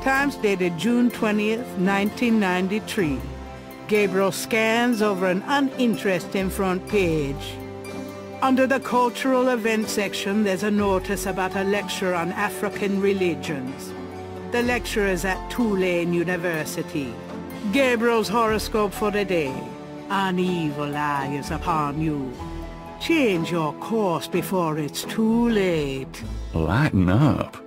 Times dated June 20th, 1993. Gabriel scans over an uninteresting front page. Under the cultural event section, there's a notice about a lecture on African religions. The lecture is at Tulane University. Gabriel's horoscope for the day. An evil eye is upon you. Change your course before it's too late. Lighten up.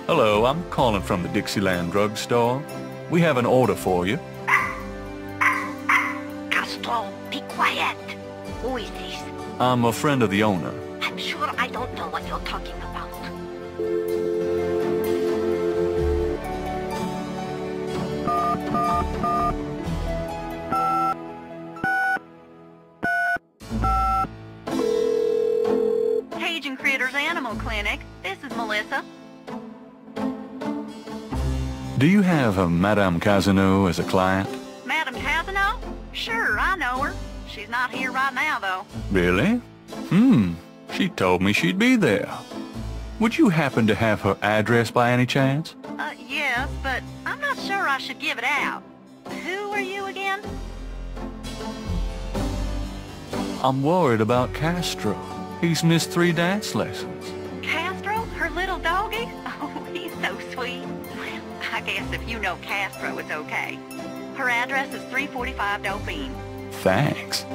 Hello, I'm calling from the Dixieland drugstore. We have an order for you. Castro, be quiet. Who is this? I'm a friend of the owner. I'm sure I don't know what you're talking about. Cajun Critters Animal Clinic. This is Melissa. Do you have a Madame Casino as a client? Madame Casino? Sure, I know her. She's not here right now, though. Really? She told me she'd be there. Would you happen to have her address by any chance? Yes, but I'm not sure I should give it out. Who are you again? I'm worried about Castro. He's missed 3 dance lessons. Castro? Her little doggy? Oh, he's so sweet. I guess if you know Castro, it's okay. Her address is 345 Dauphine. Thanks.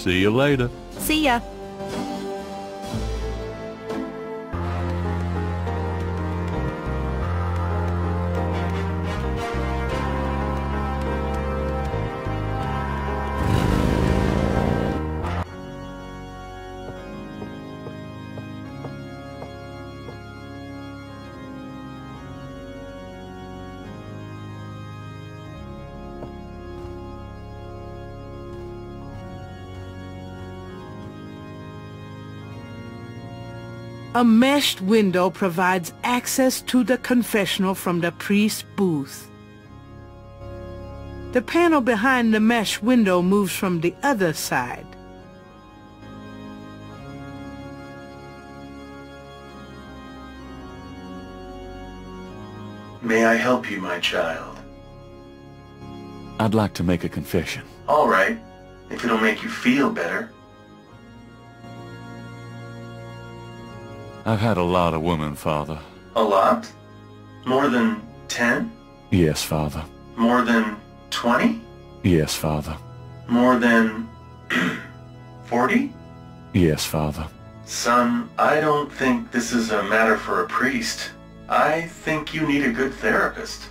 See you later. See ya. A meshed window provides access to the confessional from the priest's booth. The panel behind the mesh window moves from the other side. May I help you, my child? I'd like to make a confession. All right, if it'll make you feel better. I've had a lot of women, Father. A lot? More than 10? Yes, Father. More than 20? Yes, Father. More than 40? Yes, Father. Son, I don't think this is a matter for a priest. I think you need a good therapist.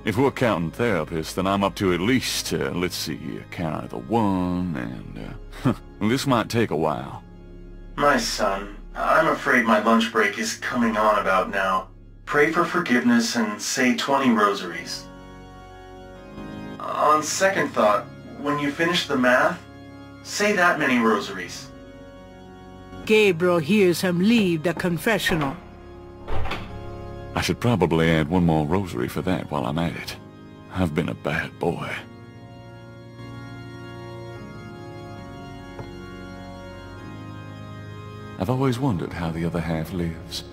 If we're counting therapists, then I'm up to at least, let's see, count the 1, and, this might take a while. My son, I'm afraid my lunch break is coming on about now. Pray for forgiveness and say 20 rosaries. On second thought, when you finish the math, say that many rosaries. Gabriel hears him leave the confessional. I should probably add 1 more rosary for that while I'm at it. I've been a bad boy. I've always wondered how the other half lives.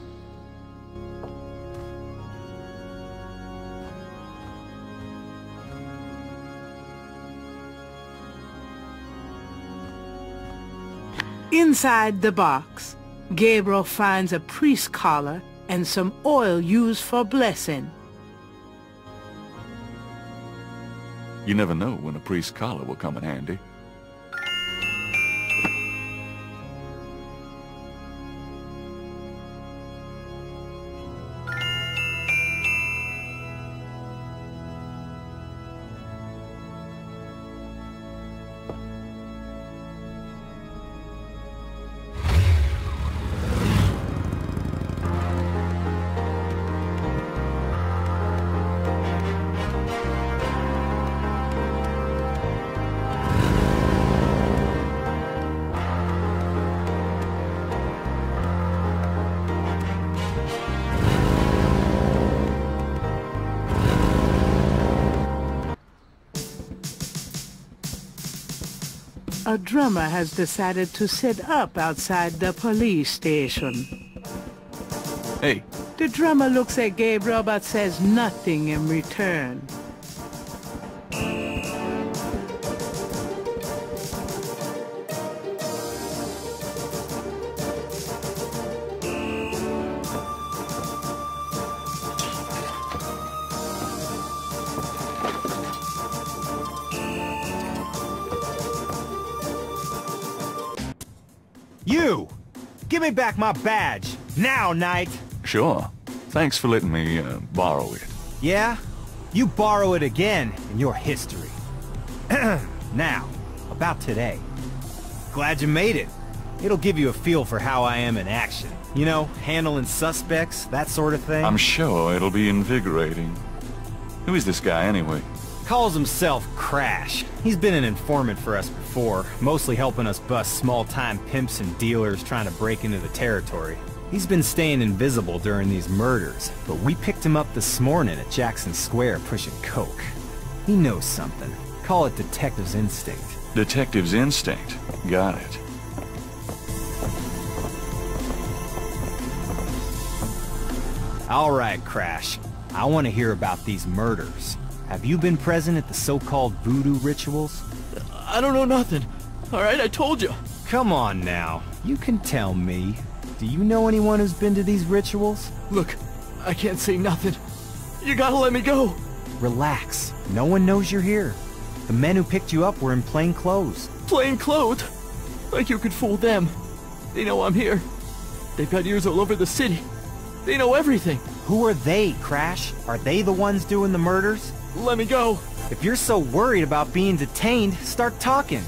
Inside the box, Gabriel finds a priest collar and some oil used for blessing. You never know when a priest's collar will come in handy. A drummer has decided to sit up outside the police station. Hey, The drummer looks at Gabriel but says nothing in return. You! Give me back my badge! Now, Knight! sure. Thanks for letting me, borrow it. Yeah? You borrow it again, and you're history. Now, about today. Glad you made it. It'll give you a feel for how I am in action. You know, handling suspects, that sort of thing. I'm sure it'll be invigorating. Who is this guy, anyway? Calls himself Crash. He's been an informant for us before, mostly helping us bust small-time pimps and dealers trying to break into the territory. He's been staying invisible during these murders, but we picked him up this morning at Jackson Square pushing coke. He knows something. Call it detective's instinct. Detective's instinct. Got it. All right, Crash. I want to hear about these murders. Have you been present at the so-called voodoo rituals? I don't know nothing. Alright, I told you. Come on now. You can tell me. Do you know anyone who's been to these rituals? Look, I can't say nothing. You gotta let me go. Relax. No one knows you're here. The men who picked you up were in plain clothes. Plain clothed. Like you could fool them. They know I'm here. They've got ears all over the city. They know everything. Who are they, Crash? Are they the ones doing the murders? Let me go. If you're so worried about being detained, start talking.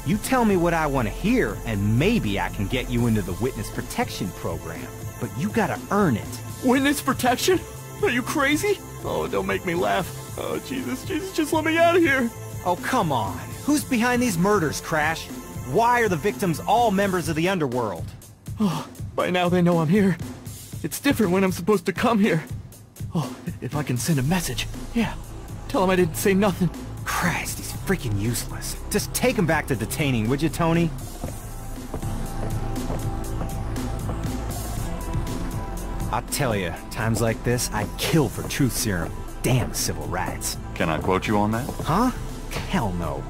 You tell me what I want to hear, and maybe I can get you into the witness protection program. But you gotta earn it. Witness protection? Are you crazy? Oh, don't make me laugh. Oh, Jesus, just let me out of here. Oh, come on. Who's behind these murders, Crash? Why are the victims all members of the underworld? Oh, by now they know I'm here. It's different when I'm supposed to come here. Oh, if I can send a message. Yeah. Tell them I didn't say nothing. Christ, he's freaking useless. Just take him back to detaining, would you, Tony? I'll tell you, times like this, I'd kill for truth serum. Damn civil rights. Can I quote you on that? Huh? Hell no.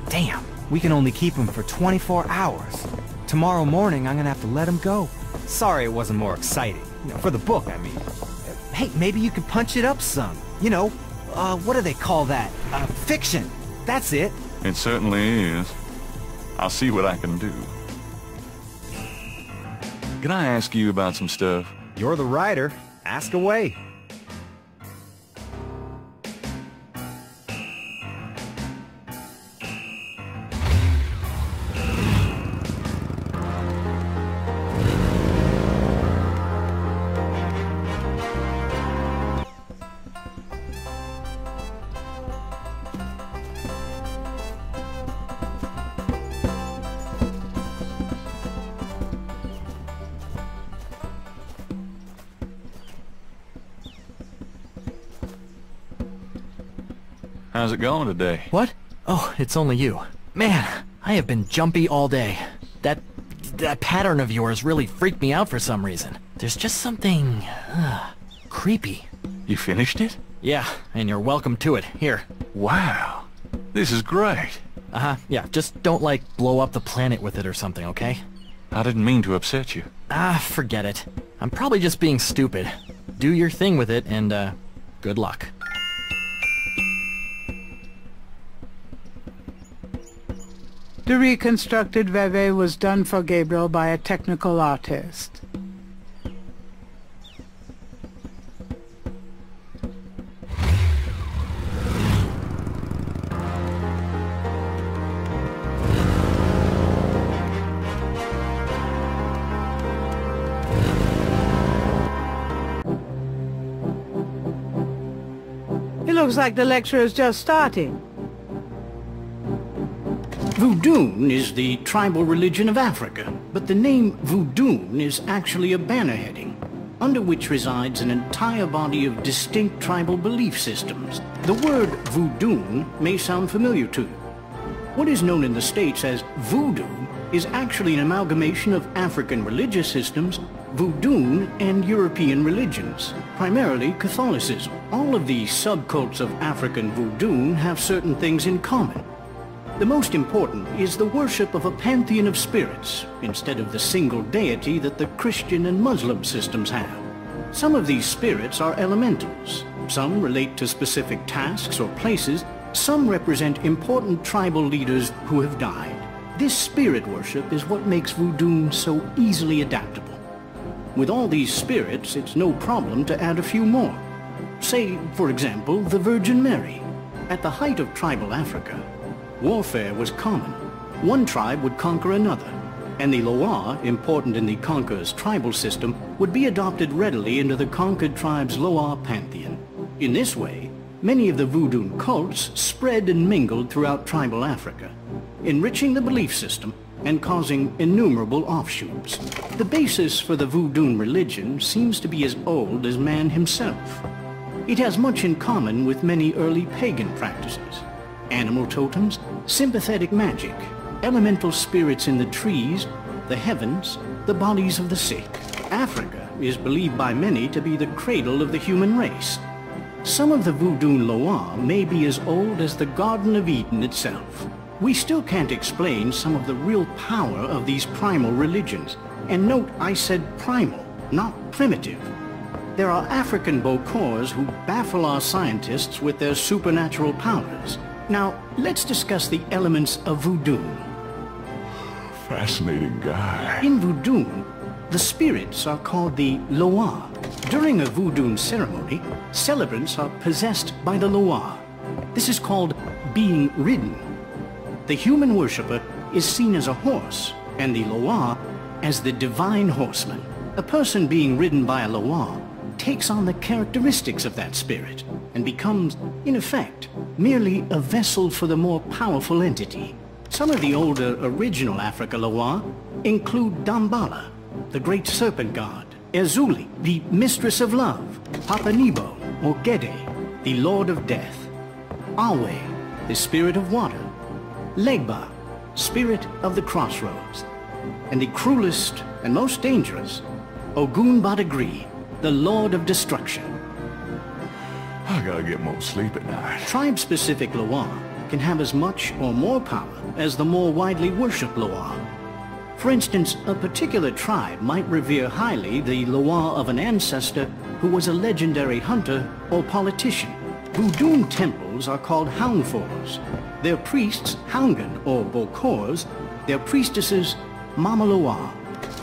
Damn, we can only keep him for 24 hours. Tomorrow morning, I'm gonna have to let him go. Sorry it wasn't more exciting. You know, for the book, I mean. Hey, maybe you could punch it up some. You know, what do they call that? Fiction. That's it. It certainly is. I'll see what I can do. Can I ask you about some stuff? You're the writer. Ask away. How's it going today? What? Oh, it's only you. Man, I have been jumpy all day. That pattern of yours really freaked me out for some reason. There's just something creepy. You finished it? Yeah, and you're welcome to it. Here. Wow. This is great. Yeah, just don't, like, blow up the planet with it or something, okay? I didn't mean to upset you. Forget it. I'm probably just being stupid. Do your thing with it, and, good luck. The reconstructed Veve was done for Gabriel by a technical artist. It looks like the lecture is just starting. Voodoo is the tribal religion of Africa, but the name Voodoo is actually a banner heading, under which resides an entire body of distinct tribal belief systems. The word voodoo may sound familiar to you. What is known in the States as voodoo is actually an amalgamation of African religious systems, voodoo, and European religions, primarily Catholicism. All of these subcults of African voodoo have certain things in common. The most important is the worship of a pantheon of spirits, instead of the single deity that the Christian and Muslim systems have. Some of these spirits are elementals. Some relate to specific tasks or places. Some represent important tribal leaders who have died. This spirit worship is what makes voodoo so easily adaptable. With all these spirits, it's no problem to add a few more. Say, for example, the Virgin Mary. At the height of tribal Africa, warfare was common. One tribe would conquer another, and the Loa, important in the conqueror's tribal system, would be adopted readily into the conquered tribe's Loa pantheon. In this way, many of the voodoo cults spread and mingled throughout tribal Africa, enriching the belief system and causing innumerable offshoots. The basis for the voodoo religion seems to be as old as man himself. It has much in common with many early pagan practices: animal totems, sympathetic magic, elemental spirits in the trees, the heavens, the bodies of the sick. Africa is believed by many to be the cradle of the human race. Some of the voodoo Loa may be as old as the Garden of Eden itself. We still can't explain some of the real power of these primal religions. And note, I said primal, not primitive. There are African Bokors who baffle our scientists with their supernatural powers. Now, let's discuss the elements of voodoo. Fascinating guy. In voodoo, the spirits are called the Loa. During a voodoo ceremony, celebrants are possessed by the Loa. This is called being ridden. The human worshipper is seen as a horse, and the Loa as the divine horseman. A person being ridden by a Loa takes on the characteristics of that spirit and becomes, in effect, merely a vessel for the more powerful entity. Some of the older original Africa Loa include Dambala, the great serpent god, Ezuli, the mistress of love, Papa Nebo, or Gede, the lord of death, Awe, the spirit of water, Legba, spirit of the crossroads, and the cruelest and most dangerous, Ogun Badagri, the lord of destruction. I gotta get more sleep at night. Tribe-specific Loa can have as much or more power as the more widely worshipped Loa. For instance, a particular tribe might revere highly the Loa of an ancestor who was a legendary hunter or politician. Voodoo temples are called Houndfors. Their priests, Houngan or Bokors, their priestesses, Mama Loa.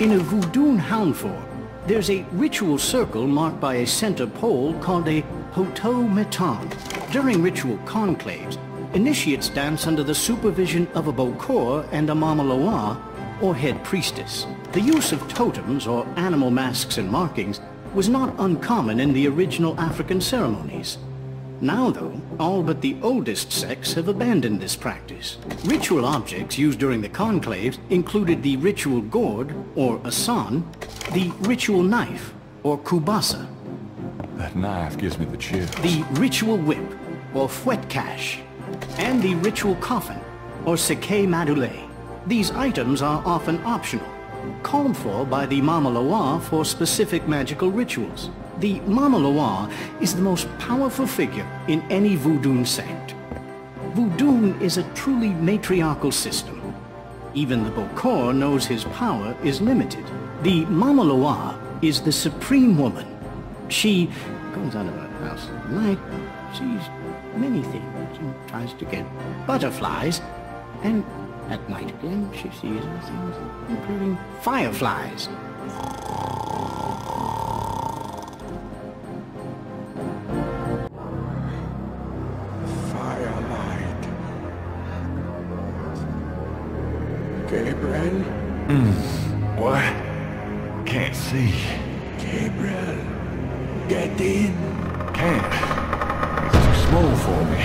In a Voodoo Houndfor, there's a ritual circle marked by a center pole called a Hoto Metan. During ritual conclaves, initiates dance under the supervision of a Bokor and a Mama Loa, or head priestess. The use of totems or animal masks and markings was not uncommon in the original African ceremonies. Now, though, all but the oldest sects have abandoned this practice. Ritual objects used during the conclaves included the ritual gourd, or asan, the ritual knife, or kubasa, That knife gives me the chills. the ritual whip, or fouetcache, and the ritual coffin, or seke madule. These items are often optional, called for by the Mama Loa for specific magical rituals. The Mama Loa is the most powerful figure in any voodoo sect. Voodoo is a truly matriarchal system. Even the Bokor knows his power is limited. The Mama Loa is the supreme woman. She goes out of her house at night, sees many things, and tries to get butterflies, and at night again she sees other things, including fireflies. Firelight. Gabriel? What? Can't see. Gabriel, get in. Can't. It's too small for me.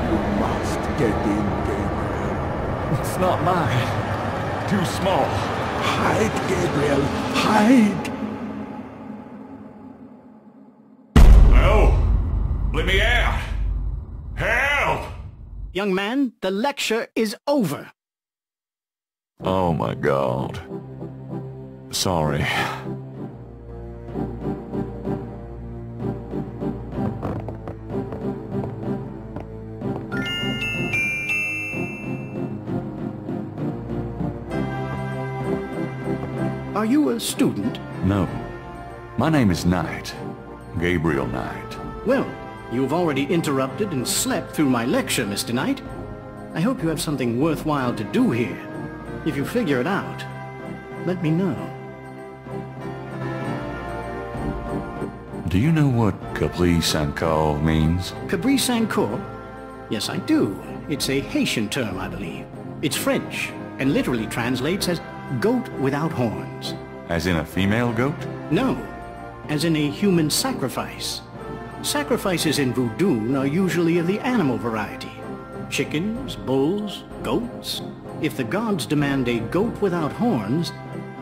You must get in, Gabriel. It's not mine. Too small. Hide, Gabriel, hide. No! Let me out! Help! Young man, the lecture is over. Oh my God. Sorry. Are you a student? No. My name is Knight. Gabriel Knight. Well, you've already interrupted and slept through my lecture, Mr. Knight. I hope you have something worthwhile to do here. If you figure it out, let me know. Do you know what Capri Sanko means? Cabri Sancour? Yes, I do. It's a Haitian term, I believe. It's French, and literally translates as goat without horns. As in a female goat? No, as in a human sacrifice. Sacrifices in voodoo are usually of the animal variety. Chickens, bulls, goats. If the gods demand a goat without horns,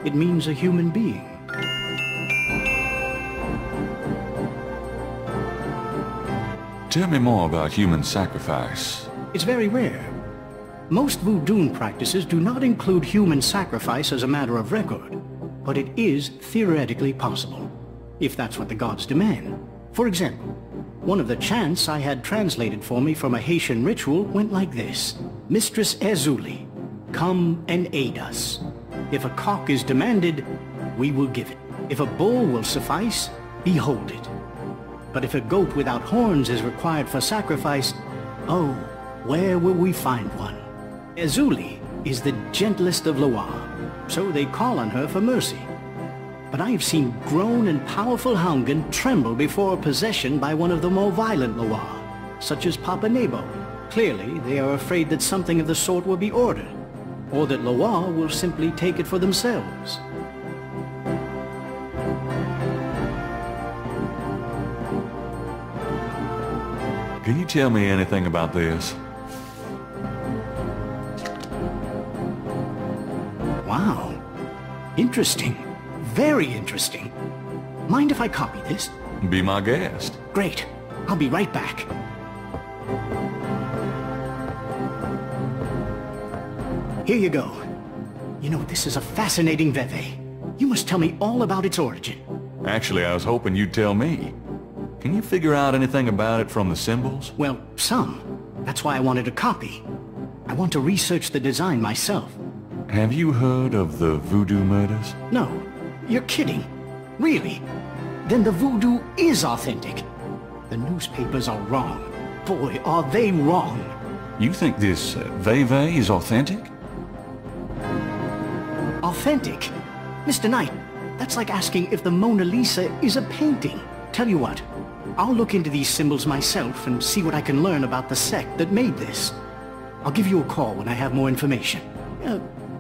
it means a human being. Tell me more about human sacrifice. It's very rare. Most voodoo practices do not include human sacrifice as a matter of record, but it is theoretically possible, if that's what the gods demand. For example, one of the chants I had translated for me from a Haitian ritual went like this. Mistress Ezuli, come and aid us. If a cock is demanded, we will give it. If a bull will suffice, behold it. But if a goat without horns is required for sacrifice, oh, where will we find one? Ezuli is the gentlest of Loa, so they call on her for mercy. But I have seen grown and powerful Houngan tremble before possession by one of the more violent Loa, such as Papa Nebo. Clearly, they are afraid that something of the sort will be ordered, or that Loa will simply take it for themselves. Can you tell me anything about this? Wow. Interesting. Very interesting. Mind if I copy this? Be my guest. Great. I'll be right back. Here you go. You know, this is a fascinating veve. You must tell me all about its origin. Actually, I was hoping you'd tell me. Can you figure out anything about it from the symbols? Well, some. That's why I wanted a copy. I want to research the design myself. Have you heard of the voodoo murders? No. You're kidding. Really? Then the voodoo is authentic. The newspapers are wrong. Boy, are they wrong. You think this veve is authentic? Authentic? Mr. Knight, that's like asking if the Mona Lisa is a painting. Tell you what, I'll look into these symbols myself and see what I can learn about the sect that made this. I'll give you a call when I have more information.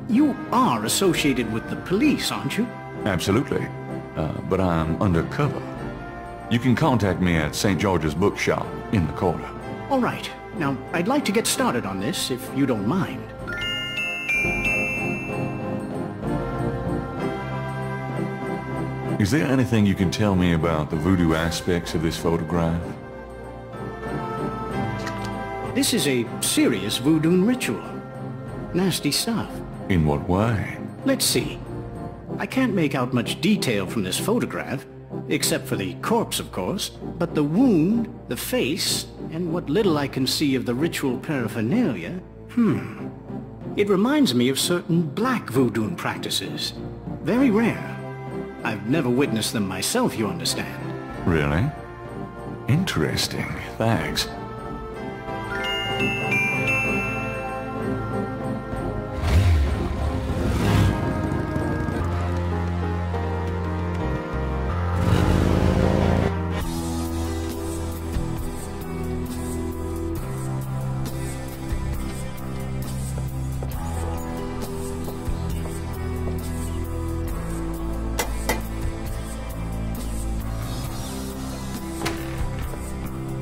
You are associated with the police, aren't you? Absolutely. But I'm undercover. You can contact me at St. George's Bookshop in the corner. All right. Now, I'd like to get started on this, if you don't mind. Is there anything you can tell me about the voodoo aspects of this photograph? This is a serious voodoo ritual. Nasty stuff. In what way? Let's see. I can't make out much detail from this photograph, except for the corpse, of course, but the wound, the face, and what little I can see of the ritual paraphernalia, It reminds me of certain black voodoo practices. Very rare, I've never witnessed them myself, you understand. Really? Interesting. Thanks.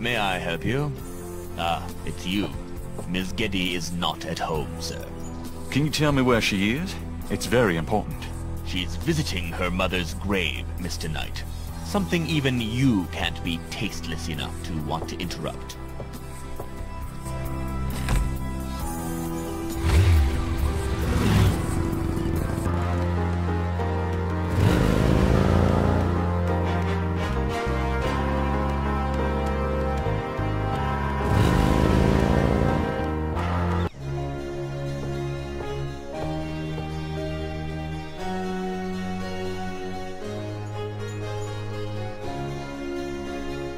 May I help you? Ah, it's you. Ms. Getty is not at home, sir. Can you tell me where she is? It's very important. She's visiting her mother's grave, Mr. Knight. Something even you can't be tasteless enough to want to interrupt.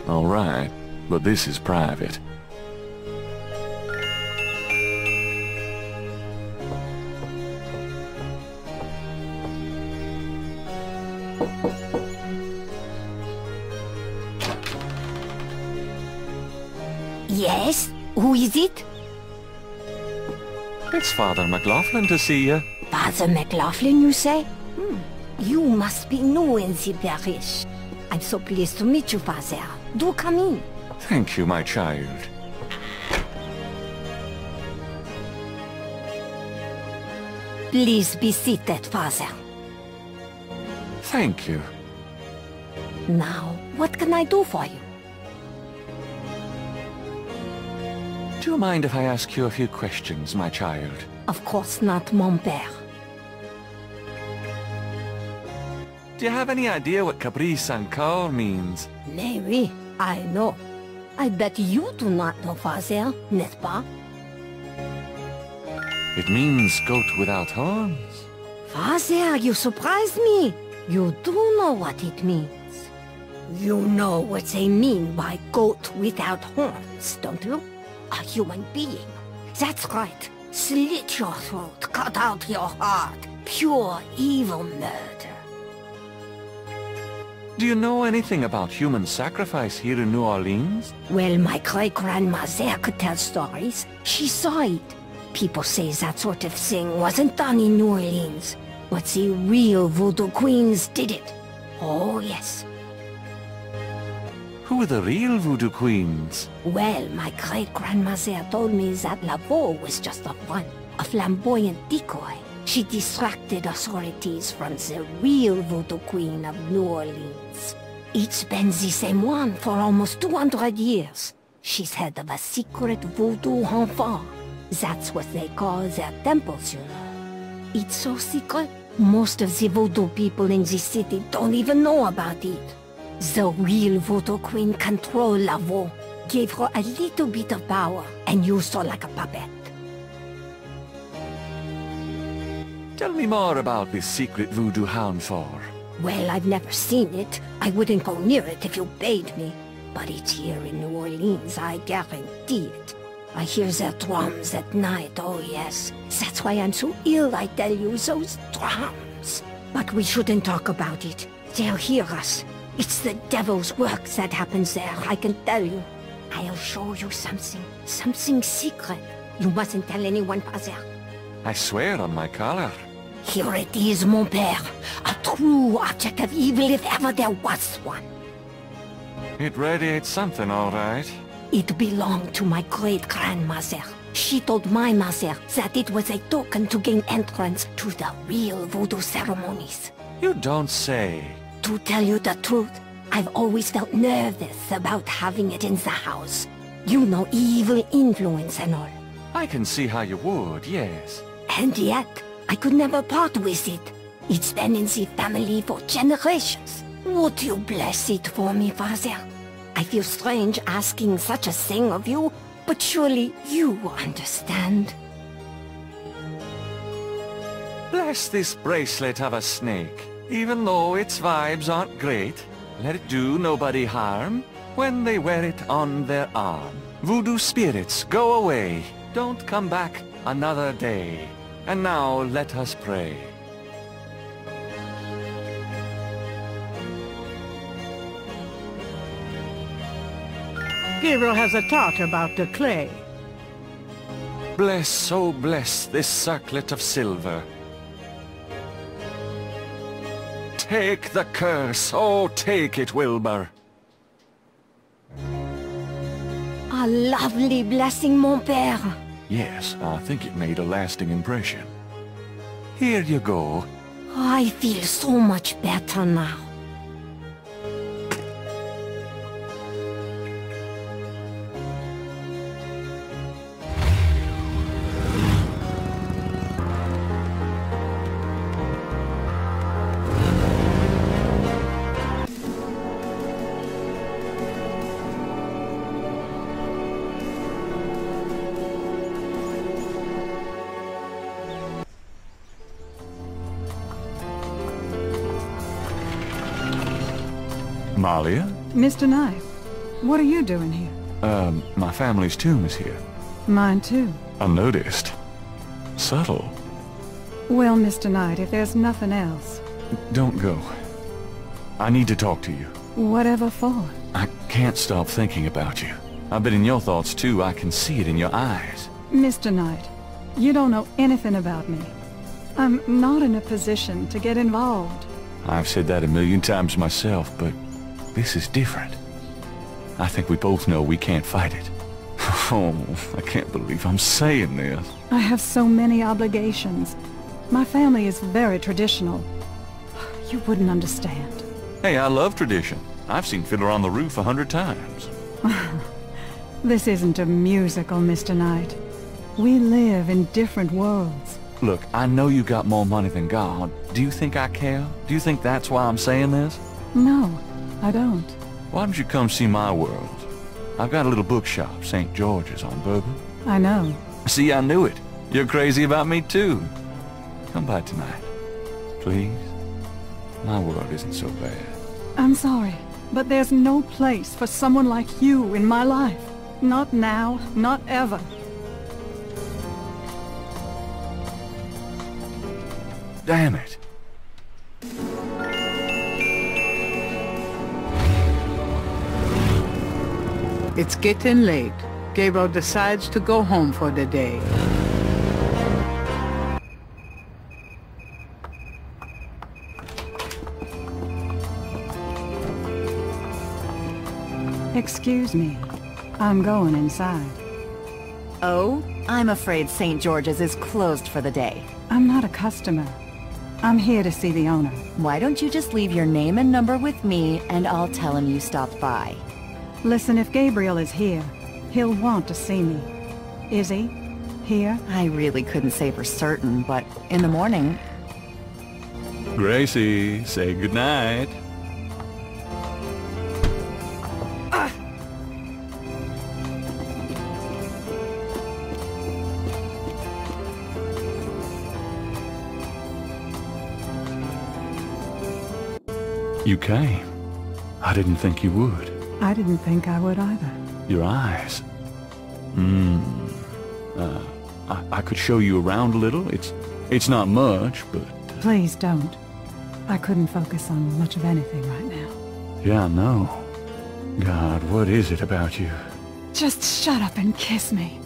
All right, but this is private. Yes? Who is it? It's Father McLaughlin to see you. Father McLaughlin, you say? You must be new in the parish. I'm so pleased to meet you, Father. Do come in. Thank you, my child. Please be seated, Father. Thank you. Now, what can I do for you? Do you mind if I ask you a few questions, my child? Of course not, mon père. Do you have any idea what caprice encore means? Maybe. I know. I bet you do not know, Father, n'est-ce pas? It means goat without horns. Father, you surprise me. You do know what it means. You know what they mean by goat without horns, don't you? A human being. That's right. Slit your throat, cut out your heart. Pure evil murder. Do you know anything about human sacrifice here in New Orleans? Well, my great-grandmother could tell stories. She saw it. People say that sort of thing wasn't done in New Orleans, but the real voodoo queens did it. Oh, yes. Who are the real voodoo queens? Well, my great-grandmother told me that Laveau was just a front, a flamboyant decoy. She distracted authorities from the real voodoo queen of New Orleans. It's been the same one for almost 200 years. She's head of a secret voodoo enfant. That's what they call their temples, you know. It's so secret, most of the voodoo people in the city don't even know about it. The real voodoo queen controlled Laveau, gave her a little bit of power, and used her like a puppet. Tell me more about this secret voodoo hound for. Well, I've never seen it. I wouldn't go near it if you bade me. But it's here in New Orleans, I guarantee it. I hear their drums at night, oh yes. That's why I'm so ill, I tell you, those drums. But we shouldn't talk about it. They'll hear us. It's the devil's work that happens there, I can tell you. I'll show you something secret. You mustn't tell anyone, Father. I swear on my collar. Here it is, mon père. A true object of evil if ever there was one. It radiates something, all right. It belonged to my great-grandmother. She told my mother that it was a token to gain entrance to the real voodoo ceremonies. You don't say. To tell you the truth, I've always felt nervous about having it in the house. You know, evil influence and all. I can see how you would, yes. And yet, I could never part with it. It's been in the family for generations. Would you bless it for me, Father? I feel strange asking such a thing of you, but surely you understand. Bless this bracelet of a snake. Even though its vibes aren't great, let it do nobody harm when they wear it on their arm. Voodoo spirits, go away. Don't come back another day. And now let us pray. Gabriel has a thought about the clay. Bless, oh bless this circlet of silver. Take the curse, oh take it, Wilbur. A lovely blessing, mon père. Yes, I think it made a lasting impression. Here you go. I feel so much better now. Malia? Mr. Knight, what are you doing here? My family's tomb is here. Mine too. Unnoticed. Subtle. Well, Mr. Knight, if there's nothing else... Don't go. I need to talk to you. Whatever for? I can't stop thinking about you. I've been in your thoughts too. I can see it in your eyes. Mr. Knight, you don't know anything about me. I'm not in a position to get involved. I've said that a million times myself, but this is different. I think we both know we can't fight it. Oh, I can't believe I'm saying this. I have so many obligations. My family is very traditional. You wouldn't understand. Hey, I love tradition. I've seen Fiddler on the Roof 100 times. This isn't a musical, Mr. Knight. We live in different worlds. Look, I know you got more money than God. Do you think I care? Do you think that's why I'm saying this? No, I don't. Why don't you come see my world? I've got a little bookshop, St. George's on Bourbon. I know. See, I knew it. You're crazy about me too. Come by tonight, please. My world isn't so bad. I'm sorry, but there's no place for someone like you in my life. Not now, not ever. Damn it. It's getting late. Gabriel decides to go home for the day. Excuse me. I'm going inside. Oh? I'm afraid St. George's is closed for the day. I'm not a customer. I'm here to see the owner. Why don't you just leave your name and number with me, and I'll tell him you stopped by. Listen, if Gabriel is here, he'll want to see me. Is he? Here? I really couldn't say for certain, but in the morning... Gracie, say goodnight. You came. I didn't think you would. I didn't think I would either. Your eyes. I could show you around a little. It's not much, but... Please don't. I couldn't focus on much of anything right now. Yeah, I know. God, what is it about you? Just shut up and kiss me.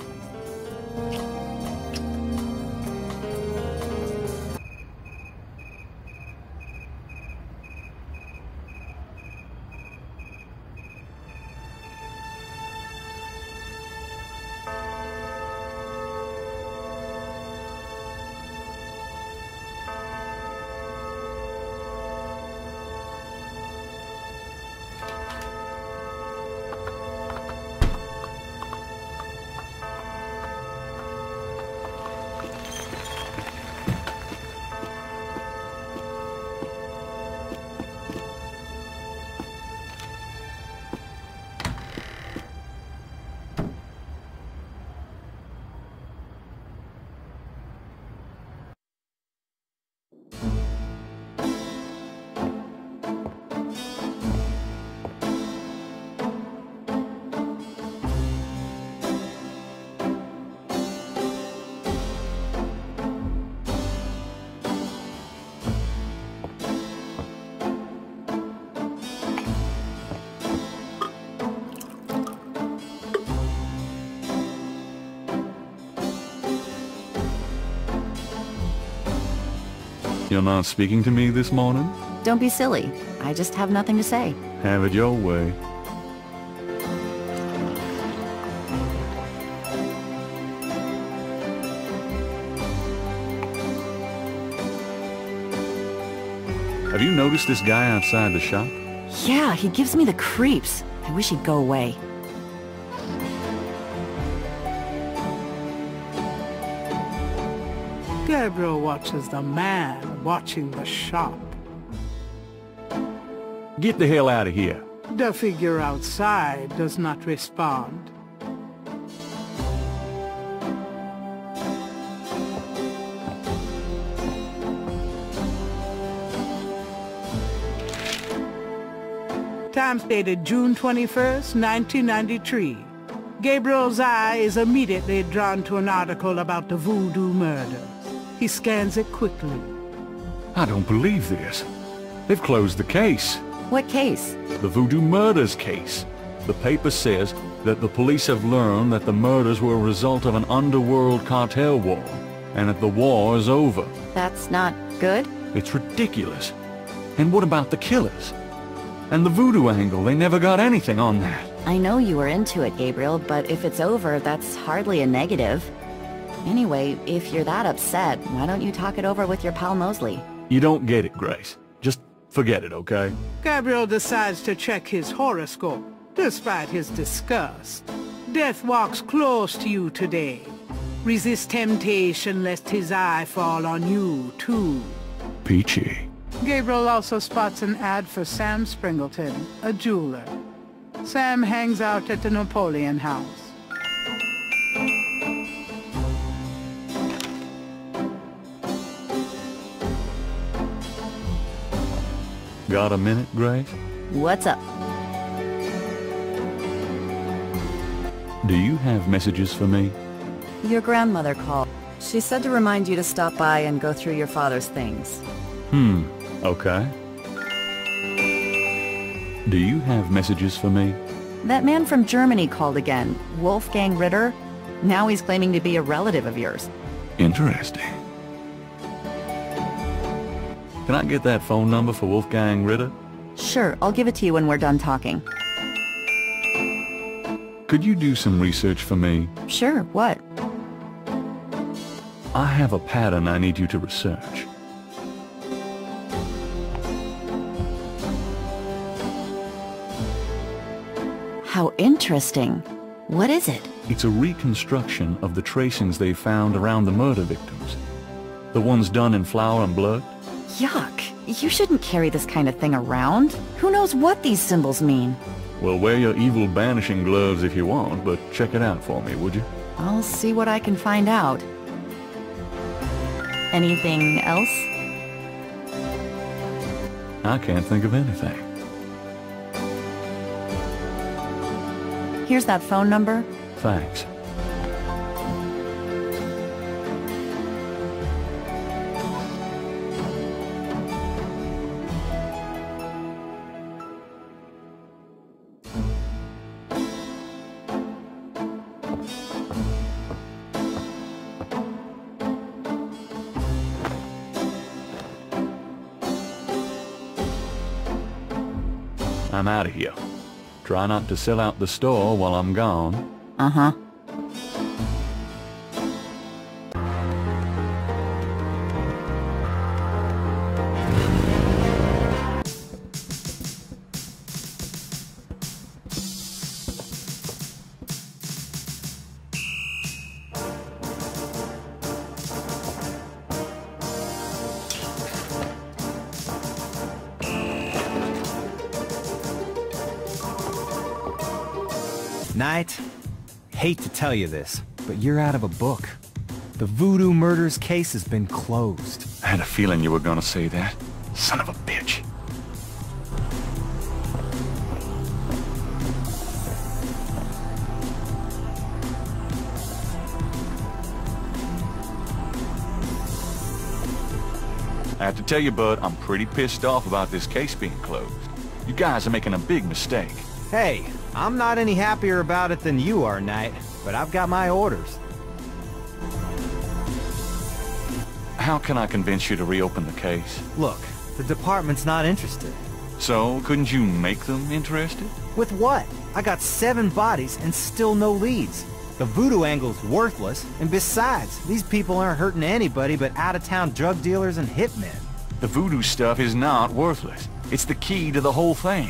You're not speaking to me this morning? Don't be silly. I just have nothing to say. Have it your way. Have you noticed this guy outside the shop? Yeah, he gives me the creeps. I wish he'd go away. Gabriel watches the man watching the shop. Get the hell out of here. The figure outside does not respond. Time stated June 21st, 1993. Gabriel's eye is immediately drawn to an article about the voodoo murders. He scans it quickly. I don't believe this. They've closed the case. What case? The voodoo murders case. The paper says that the police have learned that the murders were a result of an underworld cartel war, and that the war is over. That's not good? It's ridiculous. And what about the killers? And the voodoo angle, they never got anything on that. I know you were into it, Gabriel, but if it's over, that's hardly a negative. Anyway, if you're that upset, why don't you talk it over with your pal Mosley? You don't get it, Grace. Just forget it, okay? Gabriel decides to check his horoscope, despite his disgust. Death walks close to you today. Resist temptation lest his eye fall on you, too. Peachy. Gabriel also spots an ad for Sam Springleton, a jeweler. Sam hangs out at the Napoleon House. Got a minute, Grace? What's up? Do you have messages for me? Your grandmother called. She said to remind you to stop by and go through your father's things. Okay. Do you have messages for me? That man from Germany called again, Wolfgang Ritter. Now he's claiming to be a relative of yours. Interesting. Can I get that phone number for Wolfgang Ritter? Sure, I'll give it to you when we're done talking. Could you do some research for me? Sure, what? I have a pattern I need you to research. How interesting. What is it? It's a reconstruction of the tracings they found around the murder victims. The ones done in flour and blood. Yuck. You shouldn't carry this kind of thing around. Who knows what these symbols mean? Well, wear your evil banishing gloves if you want, but check it out for me, would you? I'll see what I can find out. Anything else? I can't think of anything. Here's that phone number. Thanks. I'm out of here. Try not to sell out the store while I'm gone. Uh-huh. Knight, hate to tell you this, but you're out of a book. The voodoo murders case has been closed. I had a feeling you were gonna say that. Son of a bitch. I have to tell you, bud, I'm pretty pissed off about this case being closed. You guys are making a big mistake. Hey, I'm not any happier about it than you are, Knight, but I've got my orders. How can I convince you to reopen the case? Look, the department's not interested. So, couldn't you make them interested? With what? I got 7 bodies and still no leads. The voodoo angle's worthless, and besides, these people aren't hurting anybody but out-of-town drug dealers and hitmen. The voodoo stuff is not worthless. It's the key to the whole thing.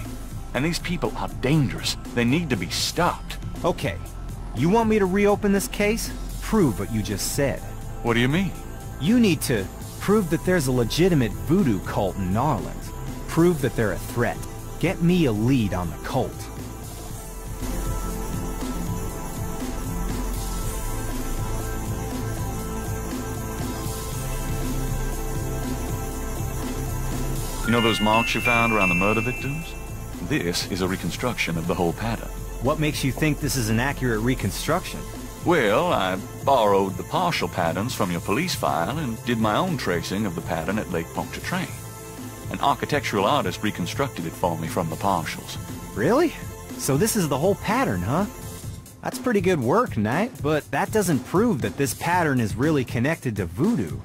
And these people are dangerous. They need to be stopped. Okay, you want me to reopen this case? Prove what you just said. What do you mean? You need to prove that there's a legitimate voodoo cult in Narland. Prove that they're a threat. Get me a lead on the cult. You know those marks you found around the murder victims? This is a reconstruction of the whole pattern. What makes you think this is an accurate reconstruction? Well, I borrowed the partial patterns from your police file and did my own tracing of the pattern at Lake Pontchartrain. An architectural artist reconstructed it for me from the partials. Really? So this is the whole pattern, huh? That's pretty good work, Knight, but that doesn't prove that this pattern is really connected to voodoo.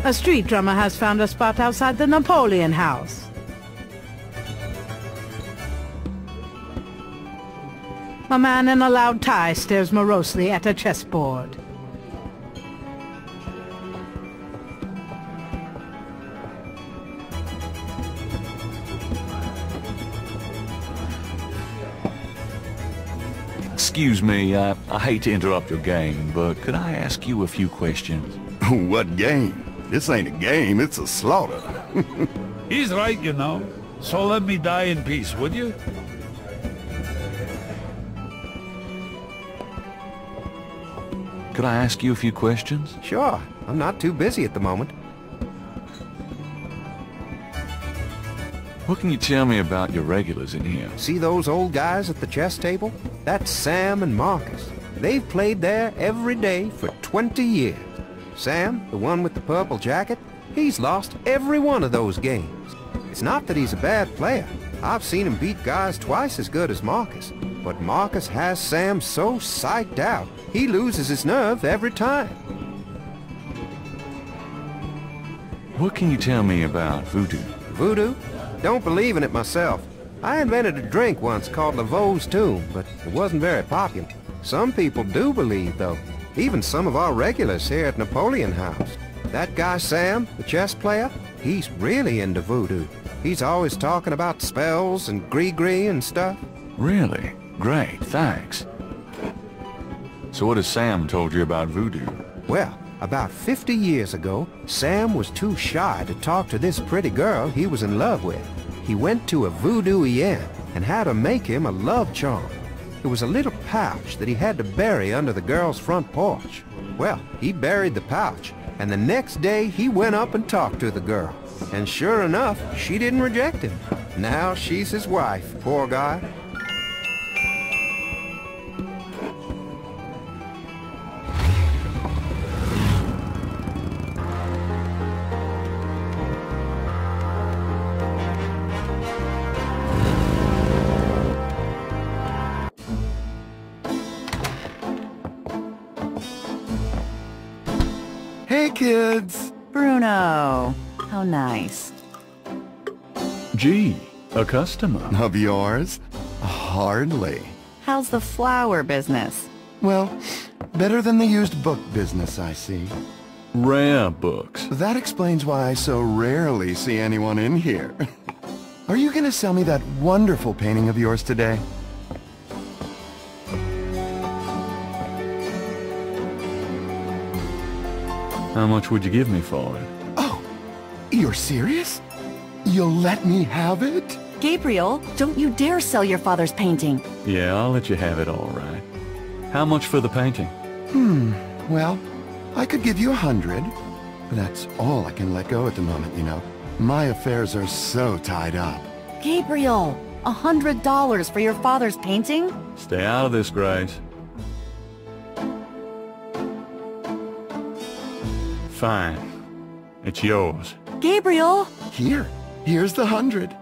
A street drummer has found a spot outside the Napoleon House. A man in a loud tie stares morosely at a chessboard. Excuse me, I hate to interrupt your game, but could I ask you a few questions? What game? This ain't a game, it's a slaughter. He's right, you know. So let me die in peace, would you? Could I ask you a few questions? Sure. I'm not too busy at the moment. What can you tell me about your regulars in here? See those old guys at the chess table? That's Sam and Marcus. They've played there every day for 20 years. Sam, the one with the purple jacket, he's lost every one of those games. It's not that he's a bad player. I've seen him beat guys twice as good as Marcus. But Marcus has Sam so psyched out, he loses his nerve every time. What can you tell me about voodoo? Voodoo? Don't believe in it myself. I invented a drink once called Laveau's Tomb, but it wasn't very popular. Some people do believe, though. Even some of our regulars here at Napoleon House. That guy Sam, the chess player, he's really into voodoo. He's always talking about spells and gree-gree and stuff. Really? Great, thanks. So what has Sam told you about voodoo? Well, about 50 years ago, Sam was too shy to talk to this pretty girl he was in love with. He went to a voodoo-ien and had her make him a love charm. It was a little pouch that he had to bury under the girl's front porch. Well, he buried the pouch, and the next day he went up and talked to the girl. And sure enough, she didn't reject him. Now she's his wife, poor guy. Hey, kids! Bruno, how nice. Gee, a customer. Of yours? Hardly. How's the flower business? Well, better than the used book business, I see. Rare books. That explains why I so rarely see anyone in here. Are you gonna sell me that wonderful painting of yours today? How much would you give me for it? Oh, you're serious? You'll let me have it? Gabriel, don't you dare sell your father's painting. Yeah, I'll let you have it all right. How much for the painting? Well, I could give you 100, but that's all I can let go at the moment, you know. My affairs are so tied up. Gabriel, $100 for your father's painting? Stay out of this, Grace. Fine. It's yours. Gabriel! Here's the 100.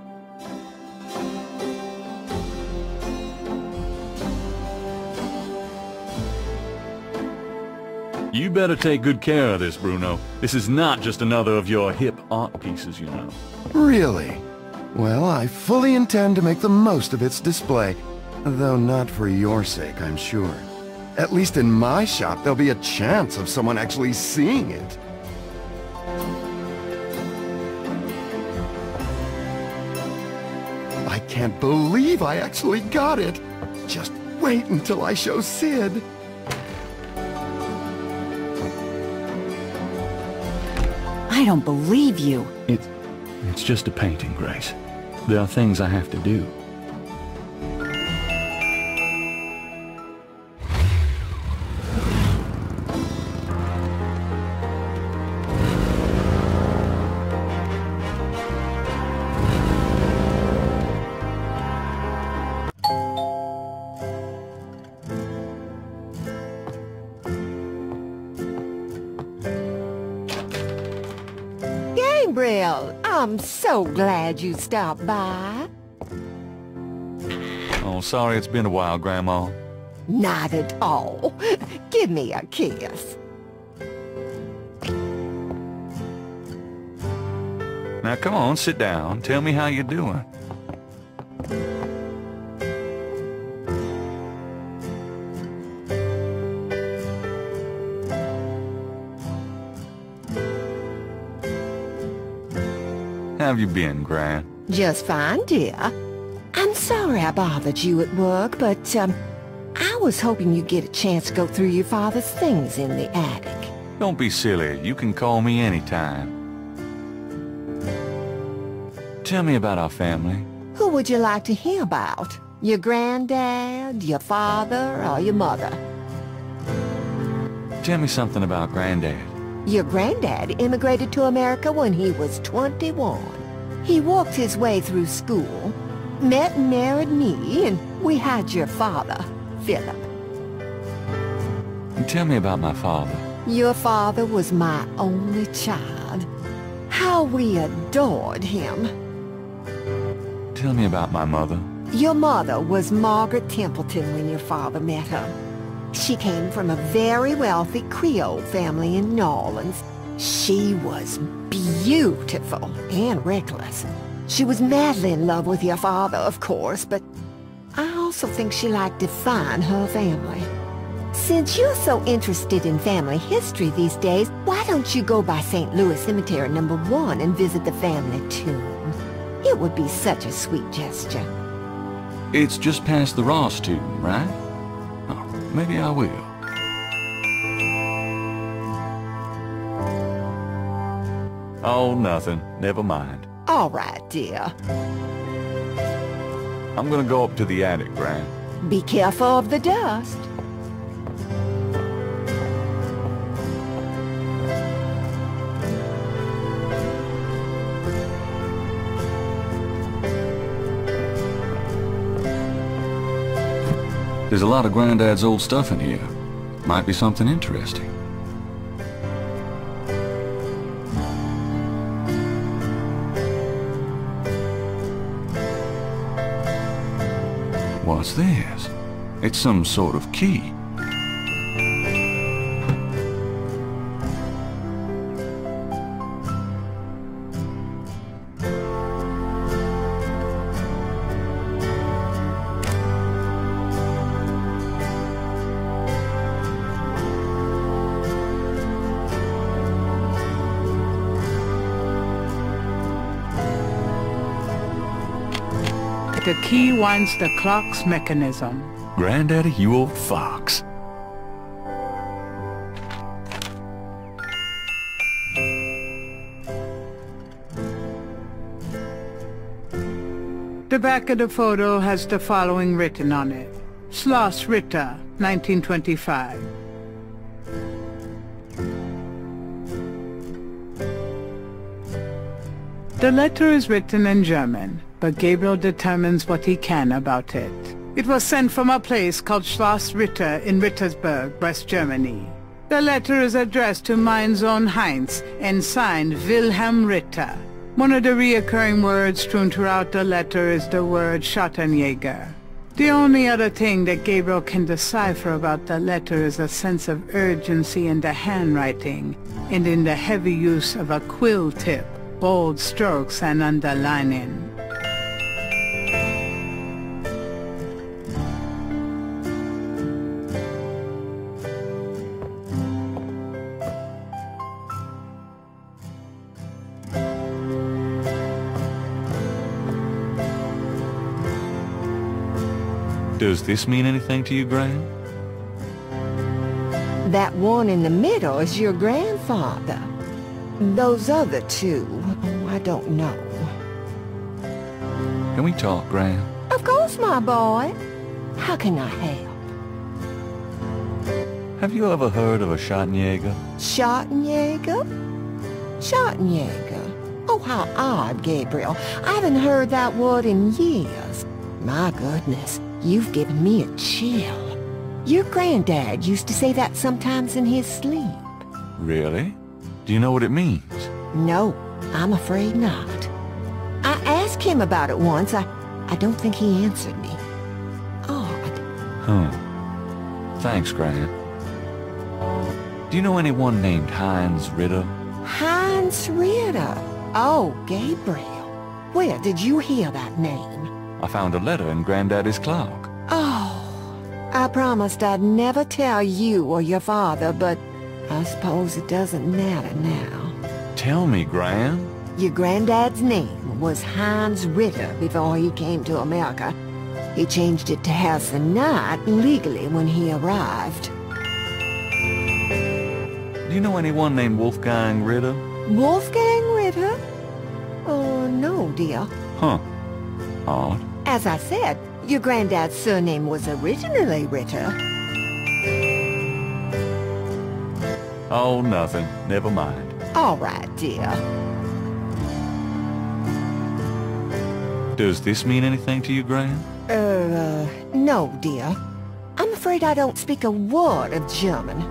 You better take good care of this, Bruno. This is not just another of your hip art pieces, you know. Really? Well, I fully intend to make the most of its display. Though not for your sake, I'm sure. At least in my shop, there'll be a chance of someone actually seeing it. I can't believe I actually got it. Just wait until I show Sid. I don't believe you. It's just a painting, Grace. There are things I have to do. Gabriel, I'm so glad you stopped by. Oh, sorry it's been a while, Grandma. Not at all. Give me a kiss. Now come on, sit down. Tell me how you're doing. How have you been, Gran? Just fine, dear. I'm sorry I bothered you at work, but, I was hoping you'd get a chance to go through your father's things in the attic. Don't be silly. You can call me anytime. Tell me about our family. Who would you like to hear about? Your granddad, your father, or your mother? Tell me something about Granddad. Your granddad immigrated to America when he was 21. He walked his way through school, met and married me, and we had your father, Philip. And tell me about my father. Your father was my only child. How we adored him. Tell me about my mother. Your mother was Margaret Templeton when your father met her. She came from a very wealthy Creole family in New Orleans. She was beautiful and reckless. She was madly in love with your father, of course, but I also think she liked to find her family. Since you're so interested in family history these days, why don't you go by St. Louis Cemetery No. 1 and visit the family tomb? It would be such a sweet gesture. It's just past the Ross tomb, right? Oh, maybe I will. Oh, nothing. Never mind. All right, dear. I'm gonna go up to the attic, Gran. Be careful of the dust. There's a lot of Granddad's old stuff in here. Might be something interesting. What's this? It's some sort of key. The key winds the clock's mechanism. Granddaddy, you old fox. The back of the photo has the following written on it. Schloss Ritter, 1925. The letter is written in German. but Gabriel determines what he can about it. It was sent from a place called Schloss Ritter in Rittersberg, West Germany. The letter is addressed to mein Sohn Heinz and signed Wilhelm Ritter. One of the reoccurring words strewn throughout the letter is the word Schattenjäger. The only other thing that Gabriel can decipher about the letter is a sense of urgency in the handwriting and in the heavy use of a quill tip, bold strokes and underlining. Does this mean anything to you, Gran? That one in the middle is your grandfather. Those other two, I don't know. Can we talk, Gran? Of course, my boy. How can I help? Have you ever heard of a Schattenjäger? Schattenjäger? Schattenjäger? Oh, how odd, Gabriel. I haven't heard that word in years. My goodness, you've given me a chill. Your granddad used to say that sometimes in his sleep. Really? Do you know what it means? No, I'm afraid not. I asked him about it once. I don't think he answered me. Odd. Thanks, Gran. Do you know anyone named Heinz Ritter? Heinz Ritter? Oh, Gabriel. Where did you hear that name? I found a letter in Granddaddy's clock. Oh, I promised I'd never tell you or your father, but I suppose it doesn't matter now. Tell me, Gran. Your granddad's name was Heinz Ritter before he came to America. He changed it to Harrison Knight legally when he arrived. Do you know anyone named Wolfgang Ritter? Wolfgang Ritter? Oh, no, dear. Huh. Odd. As I said, your granddad's surname was originally Ritter. Oh, nothing. Never mind. All right, dear. Does this mean anything to you, Gran? No, dear. I'm afraid I don't speak a word of German.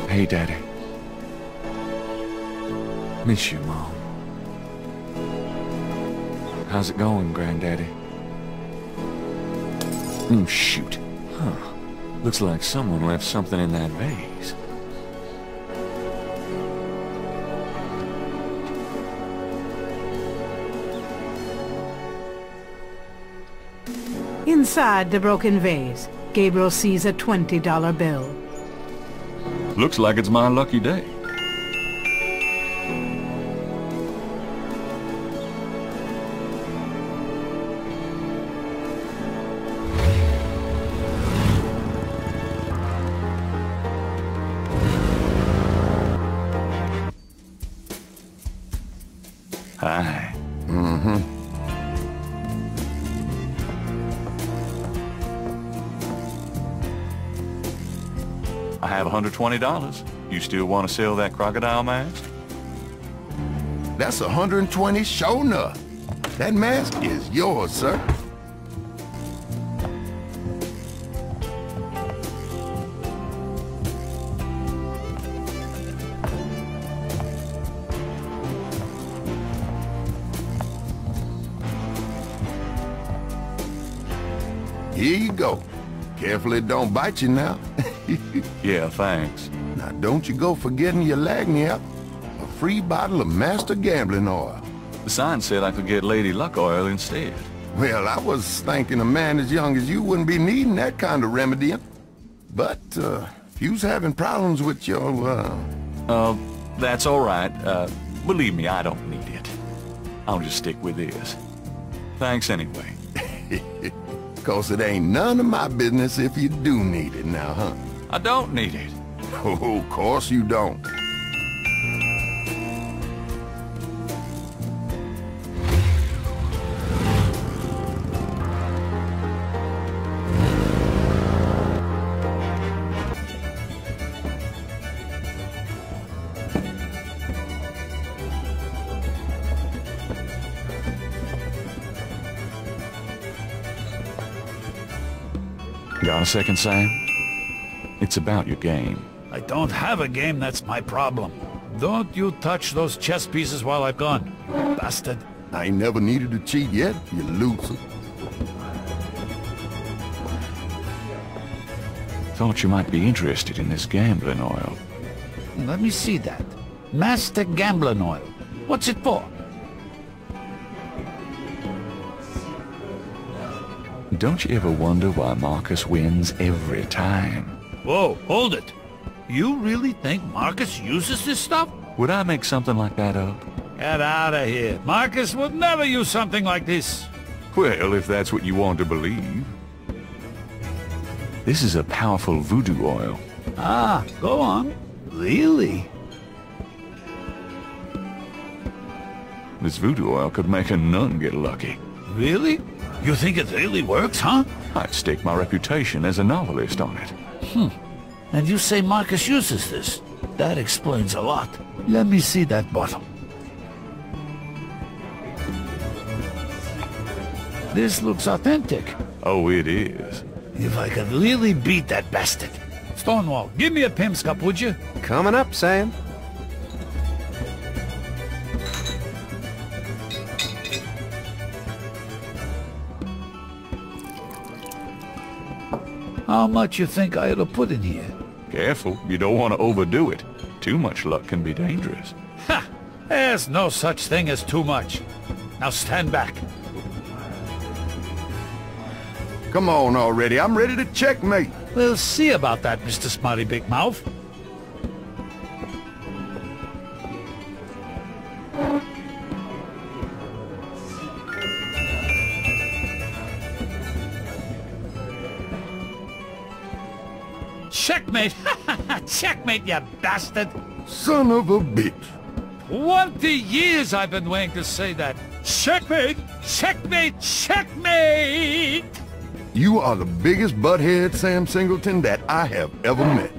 Hey, Daddy. Miss you, Mom. How's it going, Granddaddy? Oh, shoot. Huh. Looks like someone left something in that vase. Inside the broken vase, Gabriel sees a $20 bill. Looks like it's my lucky day. Hi. I have $120. You still want to sell that crocodile mask? That's 120 sure enough. That mask is yours, sir. Here you go. Careful it don't bite you now. Yeah, thanks. Now don't you go forgetting your lagniappe. A free bottle of Master Gambling Oil. The sign said I could get Lady Luck Oil instead. Well, I was thinking a man as young as you wouldn't be needing that kind of remedying. But, if you's having problems with your, that's all right. Believe me, I don't need it. I'll just stick with this. Thanks anyway. 'Cause it ain't none of my business if you do need it now, huh? I don't need it. Oh, of course you don't. Got a second, Sam? It's about your game. I don't have a game, that's my problem. Don't you touch those chess pieces while I'm gone, bastard. I ain't never needed to cheat yet, you loser. Thought you might be interested in this gambling oil. Let me see that. Master Gambling Oil. What's it for? Don't you ever wonder why Marcus wins every time? Whoa, hold it. You really think Marcus uses this stuff? Would I make something like that up? Get out of here. Marcus would never use something like this. Well, if that's what you want to believe. This is a powerful voodoo oil. Ah, go on. Really? This voodoo oil could make a nun get lucky. Really? You think it really works, huh? I'd stake my reputation as a novelist on it. And you say Marcus uses this? That explains a lot. Let me see that bottle. This looks authentic. Oh, it is. If I could really beat that bastard. Stonewall, give me a pimp's cup, would you? Coming up, Sam. How much you think I ought to put in here? Careful, you don't want to overdo it. Too much luck can be dangerous. Ha! There's no such thing as too much. Now stand back. Come on already, I'm ready to checkmate. We'll see about that, Mr. Smarty Big Mouth. Checkmate! Checkmate, you bastard! Son of a bitch. 20 years I've been waiting to say that. Checkmate! Checkmate! Checkmate! You are the biggest butthead, Sam Singleton, that I have ever met.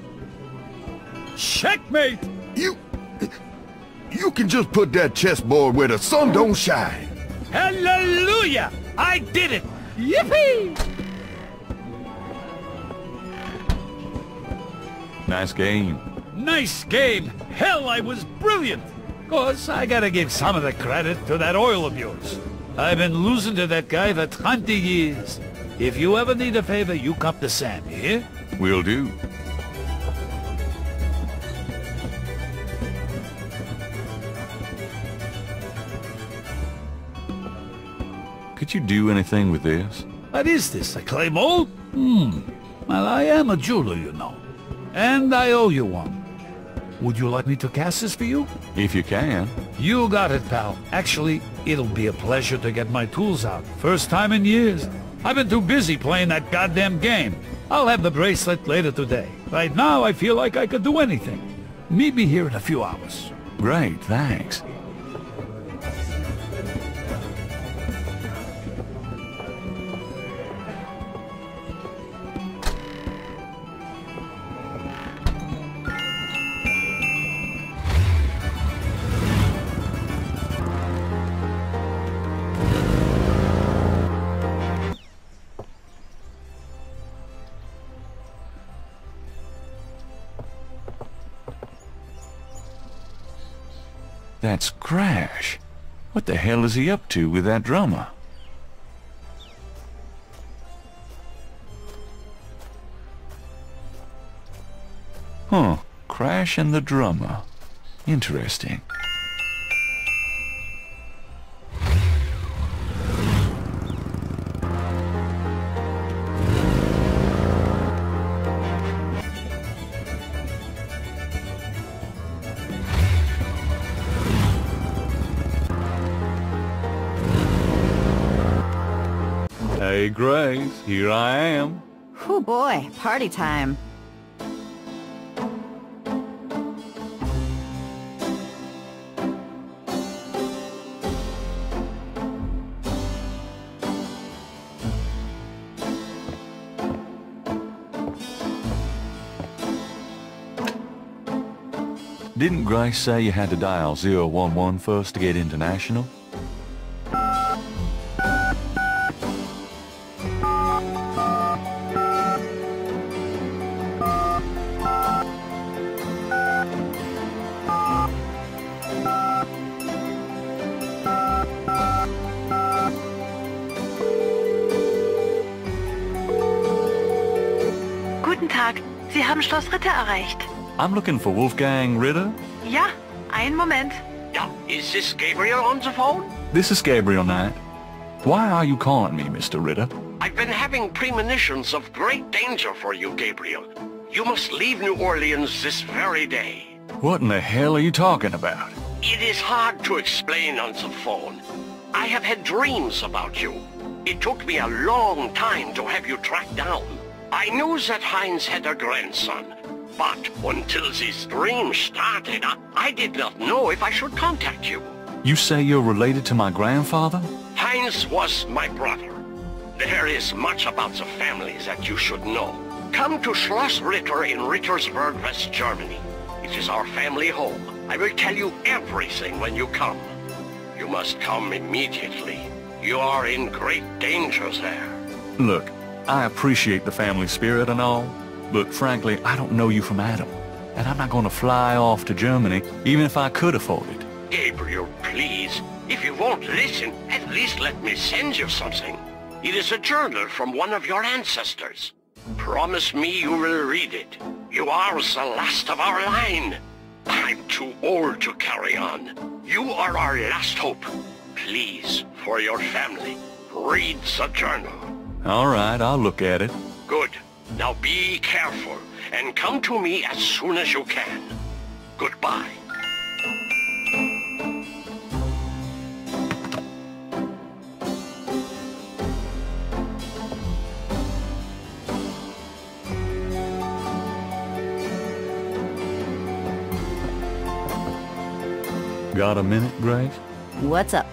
Checkmate! You can just put that chessboard where the sun don't shine. Hallelujah! I did it! Yippee! Nice game. Nice game! Hell, I was brilliant! Course, I gotta give some of the credit to that oil of yours. I've been losing to that guy for 20 years. If you ever need a favor, you come to Sam, you hear? Will do. Could you do anything with this? What is this, a clay mold? Well, I am a jeweler, you know. And I owe you one. Would you like me to cast this for you? If you can. You got it, pal. Actually, it'll be a pleasure to get my tools out. First time in years. I've been too busy playing that goddamn game. I'll have the bracelet later today. Right now, I feel like I could do anything. Meet me here in a few hours. Great, thanks. That's Crash. What the hell is he up to with that drummer? Huh. Crash and the drummer. Interesting. Hey, Grace, here I am. Oh boy, party time. Didn't Grace say you had to dial 011 first to get international? Guten Tag, Sie haben Schloss Ritter erreicht. I'm looking for Wolfgang Ritter. Ja, einen Moment. Yeah, is this Gabriel on the phone? This is Gabriel Knight. Why are you calling me, Mr. Ritter? I've been having premonitions of great danger for you, Gabriel. You must leave New Orleans this very day. What in the hell are you talking about? It is hard to explain on the phone. I have had dreams about you. It took me a long time to have you tracked down. I knew that Heinz had a grandson, but until these dreams started, I did not know if I should contact you. You say you're related to my grandfather? Heinz was my brother. There is much about the family that you should know. Come to Schloss Ritter in Rittersberg, West Germany. It is our family home. I will tell you everything when you come. You must come immediately. You are in great danger there. Look, I appreciate the family spirit and all, but frankly, I don't know you from Adam. And I'm not going to fly off to Germany, even if I could afford it. Gabriel, please. If you won't listen, at least let me send you something. It is a journal from one of your ancestors. Promise me you will read it. You are the last of our line. I'm too old to carry on. You are our last hope. Please, for your family, read the journal. All right, I'll look at it. Good. Now be careful, and come to me as soon as you can. Goodbye. Got a minute, Grace? What's up?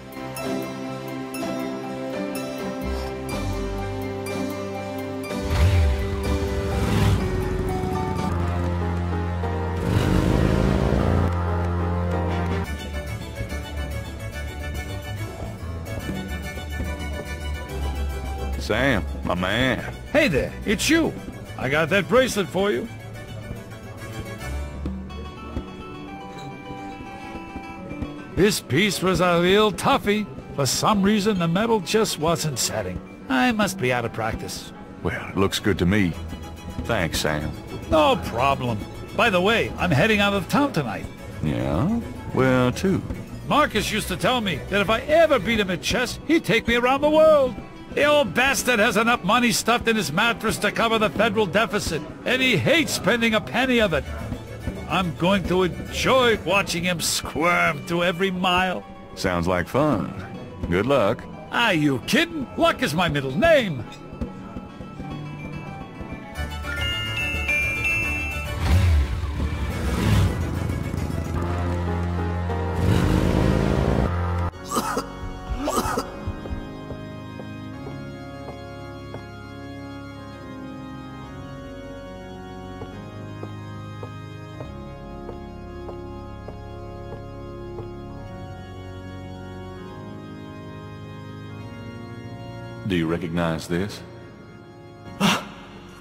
Sam, my man. Hey there, it's you. I got that bracelet for you. This piece was a real toughie. For some reason, the metal just wasn't setting. I must be out of practice. Well, it looks good to me. Thanks, Sam. No problem. By the way, I'm heading out of town tonight. Yeah? Where to? Marcus used to tell me that if I ever beat him at chess, he'd take me around the world. The old bastard has enough money stuffed in his mattress to cover the federal deficit, and he hates spending a penny of it. I'm going to enjoy watching him squirm through every mile. Sounds like fun. Good luck. Are you kidding? Luck is my middle name. Do you recognize this?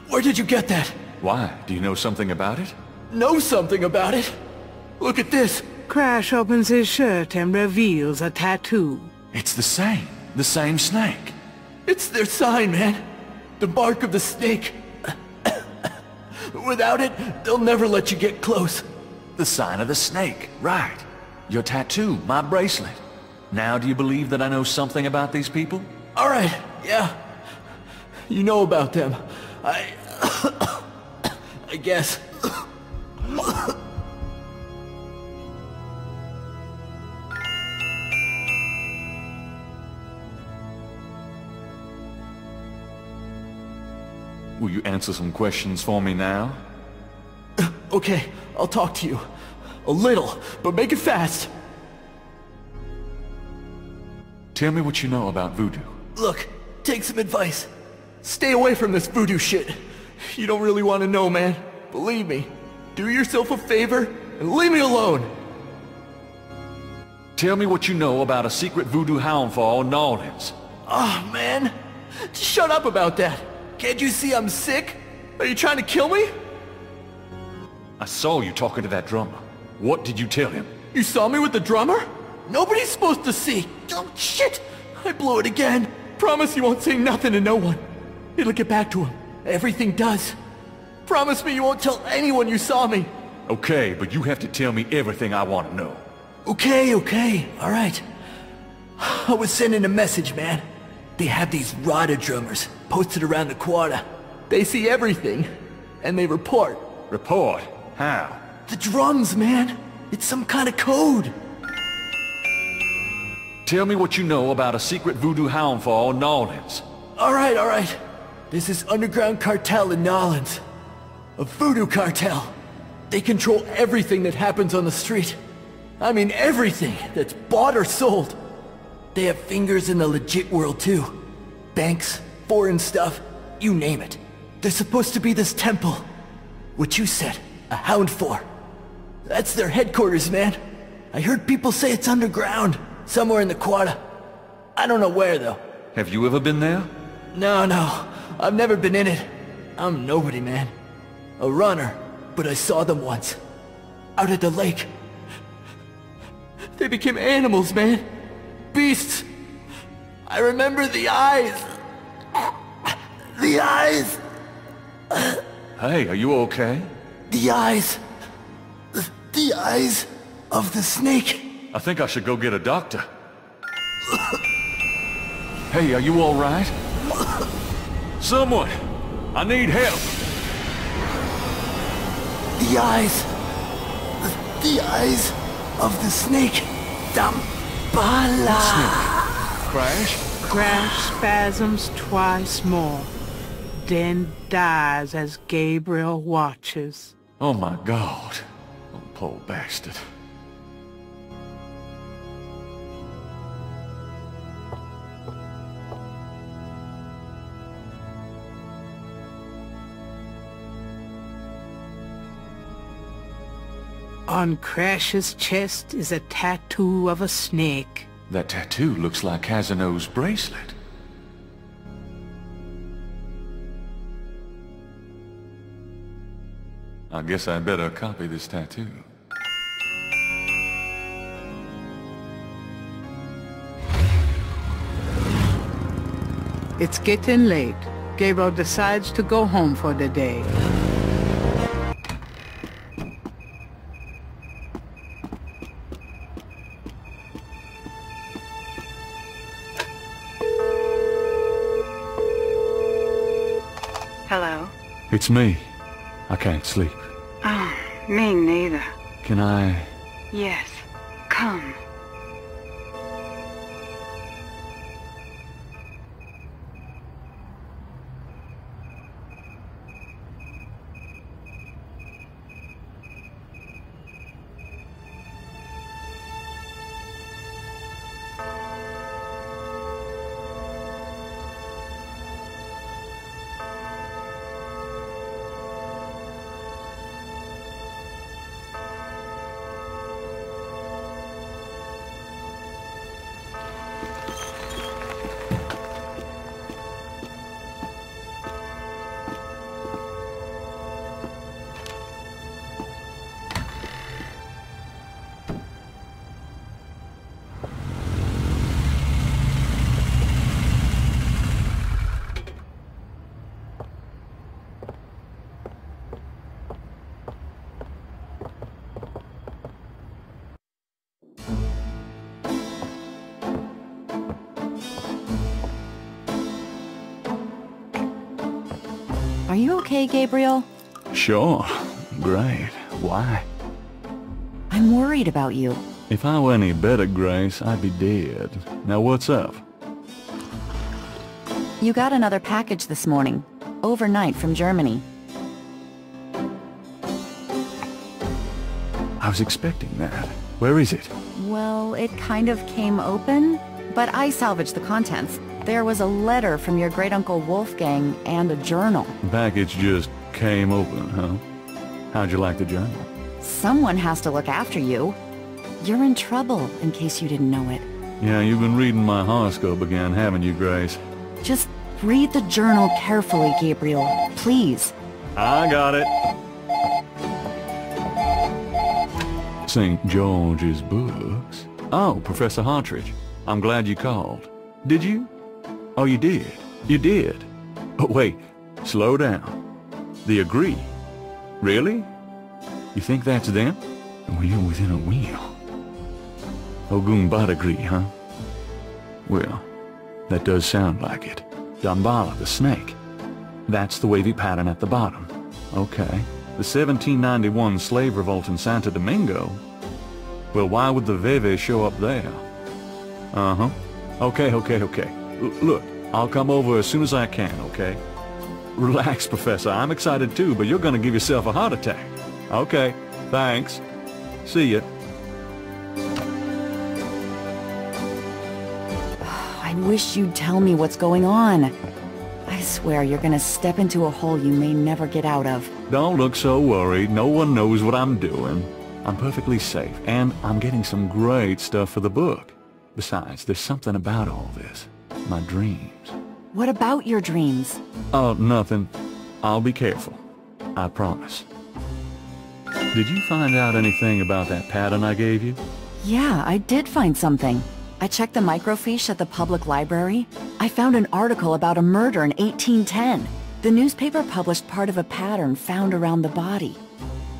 Where did you get that? Why? Do you know something about it? Know something about it? Look at this. Crash opens his shirt and reveals a tattoo. It's the same snake. It's their sign, man. The mark of the snake. Without it, they'll never let you get close. The sign of the snake, right. Your tattoo, my bracelet. Now do you believe that I know something about these people? All right, yeah. You know about them. I guess. Will you answer some questions for me now? Okay, I'll talk to you. A little, but make it fast. Tell me what you know about voodoo. Look, take some advice. Stay away from this voodoo shit. You don't really want to know, man. Believe me. Do yourself a favor and leave me alone. Tell me what you know about a secret voodoo hound fall in New Orleans. Oh, man. Just shut up about that. Can't you see I'm sick? Are you trying to kill me? I saw you talking to that drummer. What did you tell him? You saw me with the drummer? Nobody's supposed to see. Oh, shit! I blew it again. Promise you won't say nothing to no one. It'll get back to him. Everything does. Promise me you won't tell anyone you saw me. Okay, but you have to tell me everything I want to know. Okay, alright. I was sending a message, man. They have these rada drummers posted around the quarter. They see everything, and they report. Report? How? The drums, man. It's some kind of code. Tell me what you know about a secret voodoo hound fall in New Orleans. Alright. This is underground cartel in New Orleans. A voodoo cartel. They control everything that happens on the street. I mean everything that's bought or sold. They have fingers in the legit world too. Banks, foreign stuff, you name it. There's supposed to be this temple. What you said, a hound for. That's their headquarters, man. I heard people say it's underground, somewhere in the quarter. I don't know where though. Have you ever been there? No. I've never been in it. I'm nobody, man. A runner, but I saw them once. Out at the lake. They became animals, man. Beasts. I remember the eyes. The eyes. Hey, are you okay? The eyes. The eyes of the snake. I think I should go get a doctor. Hey, are you all right? Someone! I need help! The eyes. The eyes of the snake. Dambala. Crash? Crash spasms twice more, then dies as Gabriel watches. Oh my God. Oh, poor bastard. On Crash's chest is a tattoo of a snake. That tattoo looks like Casino's bracelet. I guess I better copy this tattoo. It's getting late. Gabriel decides to go home for the day. Hello? It's me. I can't sleep. Oh, me neither. Can I... Yes. Come. Are you okay, Gabriel? Sure. Great. Why? I'm worried about you. If I were any better, Grace, I'd be dead. Now what's up? You got another package this morning. overnight from Germany. I was expecting that. Where is it? Well, it kind of came open, but I salvaged the contents. There was a letter from your great-uncle Wolfgang and a journal. The package just came open, huh? How'd you like the journal? Someone has to look after you. You're in trouble, in case you didn't know it. Yeah, you've been reading my horoscope again, haven't you, Grace? Just read the journal carefully, Gabriel. Please. I got it. St. George's books. Oh, Professor Hartridge. I'm glad you called. Did you? Oh, you did. You did. Oh, wait. Slow down. They agree. Really? You think that's them? Well, you're within a wheel. Ogun Bad agree, huh? Well, that does sound like it. Dambala, the snake. That's the wavy pattern at the bottom. Okay. The 1791 slave revolt in Santo Domingo? Well, why would the Veve show up there? Uh-huh. Okay. Look, I'll come over as soon as I can, okay? Relax, Professor. I'm excited too, but you're gonna give yourself a heart attack. Okay, thanks. See ya. I wish you'd tell me what's going on. I swear you're gonna step into a hole you may never get out of. Don't look so worried. No one knows what I'm doing. I'm perfectly safe, and I'm getting some great stuff for the book. Besides, there's something about all this. My dreams. What about your dreams? Oh, nothing. I'll be careful. I promise. Did you find out anything about that pattern I gave you? Yeah, I did find something. I checked the microfiche at the public library. I found an article about a murder in 1810. The newspaper published part of a pattern found around the body.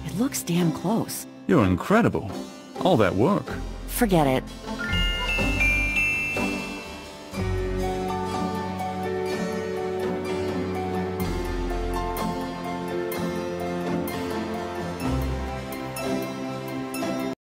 It looks damn close. You're incredible. All that work. Forget it.